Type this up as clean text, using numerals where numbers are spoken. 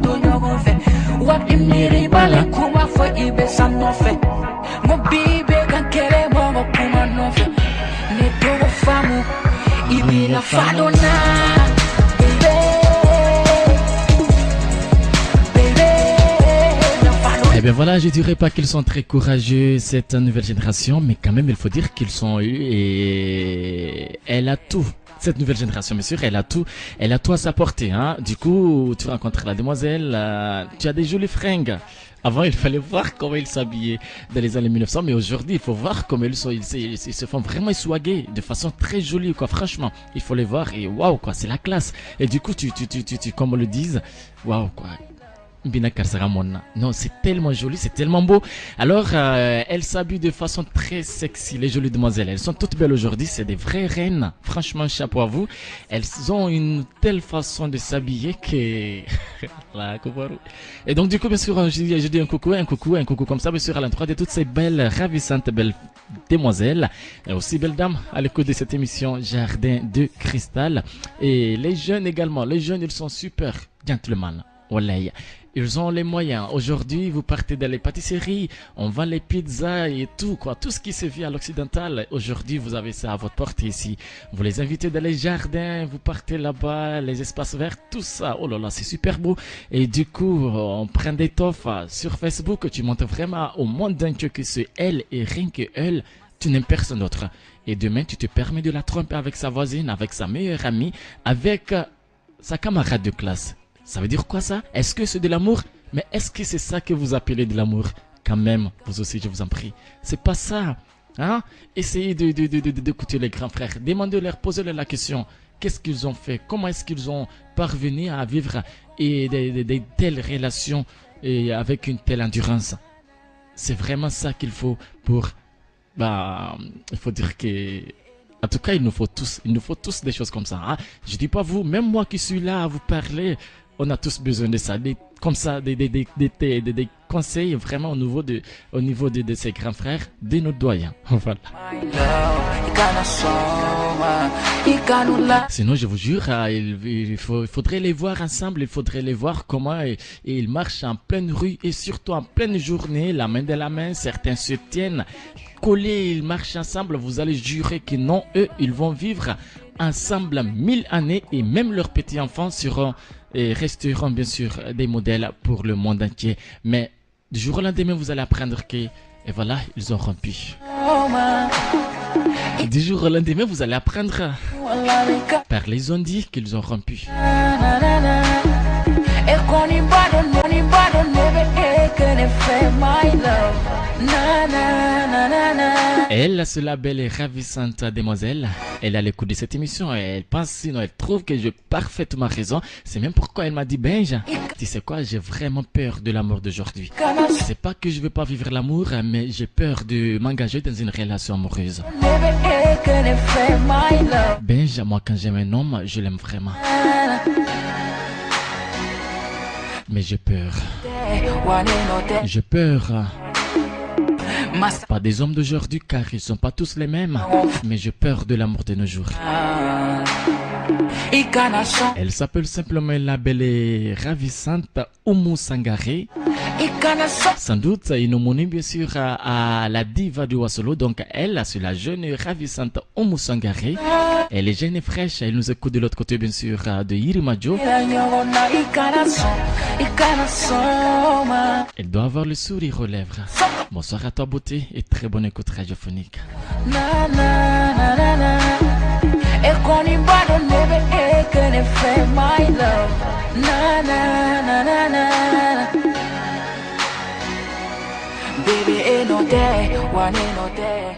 to nyogo fe. What imiri bale kuma fo ibe sanno fe. Mo bibe kan kere mo kuma no fe. Ne to famu ibe la fadona. Eh bien voilà, je dirais pas qu'ils sont très courageux, cette nouvelle génération, mais quand même il faut dire qu'ils sont eu et elle a tout. Cette nouvelle génération, bien sûr, elle a tout à sa portée. Hein. Du coup, tu rencontres la demoiselle, tu as des jolies fringues. Avant, il fallait voir comment ils s'habillaient dans les années 1900, mais aujourd'hui, il faut voir comment ils se font vraiment swaguer de façon très jolie, quoi. Franchement, il faut les voir et waouh, quoi, c'est la classe. Et du coup, comme on le dise, waouh, quoi. Non, c'est tellement joli, c'est tellement beau. Alors, elles s'habillent de façon très sexy, les jolies demoiselles. Elles sont toutes belles aujourd'hui, c'est des vraies reines. Franchement, chapeau à vous. Elles ont une telle façon de s'habiller que... Et donc, du coup, bien sûr, je dis un coucou comme ça, bien sûr, à l'endroit de toutes ces belles, ravissantes, belles demoiselles, et aussi belles dames à l'écoute de cette émission Jardin de Cristal. Et les jeunes également, les jeunes, ils sont super gentlemen. Wallah. Ils ont les moyens. Aujourd'hui, vous partez dans les pâtisseries, on vend les pizzas et tout, quoi. Tout ce qui se vit à l'occidental. Aujourd'hui, vous avez ça à votre portée ici. Vous les invitez dans les jardins, vous partez là-bas, les espaces verts, tout ça. Oh là là, c'est super beau. Et du coup, on prend des toffes sur Facebook. Tu montres vraiment au monde entier que c'est elle et rien que elle. Tu n'aimes personne d'autre. Et demain, tu te permets de la tromper avec sa voisine, avec sa meilleure amie, avec sa camarade de classe. Ça veut dire quoi ça? Est-ce que c'est de l'amour? Mais est-ce que c'est ça que vous appelez de l'amour? Quand même, vous aussi, je vous en prie. C'est pas ça. Hein? Essayez d'écouter les grands frères. Demandez-leur, posez-leur la question. Qu'est-ce qu'ils ont fait? Comment est-ce qu'ils ont parvenu à vivre et des telles relations et avec une telle endurance? C'est vraiment ça qu'il faut pour... il faut dire que... En tout cas, il nous faut tous des choses comme ça. Hein? Je dis pas vous, même moi qui suis là à vous parler, on a tous besoin de ça, des conseils vraiment au niveau de ces grands frères, de nos doyens. Voilà. Sinon, je vous jure, il faudrait les voir ensemble, il faudrait les voir comment ils marchent en pleine rue et surtout en pleine journée, la main dans la main, certains se tiennent collés, ils marchent ensemble, vous allez jurer que non, eux, ils vont vivre ensemble 1000 années et même leurs petits-enfants seront et resteront bien sûr des modèles pour le monde entier. Mais du jour au lendemain, vous allez apprendre que, et voilà, ils ont rompu. Du jour au lendemain, vous allez apprendre par les ont dit qu'ils ont rompu. Elle, c'est la belle et ravissante demoiselle. Elle a l'écoute de cette émission et elle pense, sinon elle trouve que j'ai parfaitement raison. C'est même pourquoi elle m'a dit, Benja, tu sais quoi, j'ai vraiment peur de l'amour d'aujourd'hui. C'est pas que je veux pas vivre l'amour, mais j'ai peur de m'engager dans une relation amoureuse. Benja, moi quand j'aime un homme, je l'aime vraiment. Mais j'ai peur. J'ai peur. Pas des hommes d'aujourd'hui car ils sont pas tous les mêmes. Mais j'ai peur de l'amour de nos jours. Elle s'appelle simplement la belle et ravissante Oumou Sangaré. Sans doute une homonyme bien sûr à la diva du Wasolo. Donc elle, c'est la jeune et ravissante Oumou Sangaré. Elle est jeune et fraîche. Elle nous écoute de l'autre côté bien sûr de Yirimajo. Elle doit avoir le sourire aux lèvres. Bonsoir à toi beauté et très bonne écoute radiophonique. Baby, ain't no day, one ain't no day.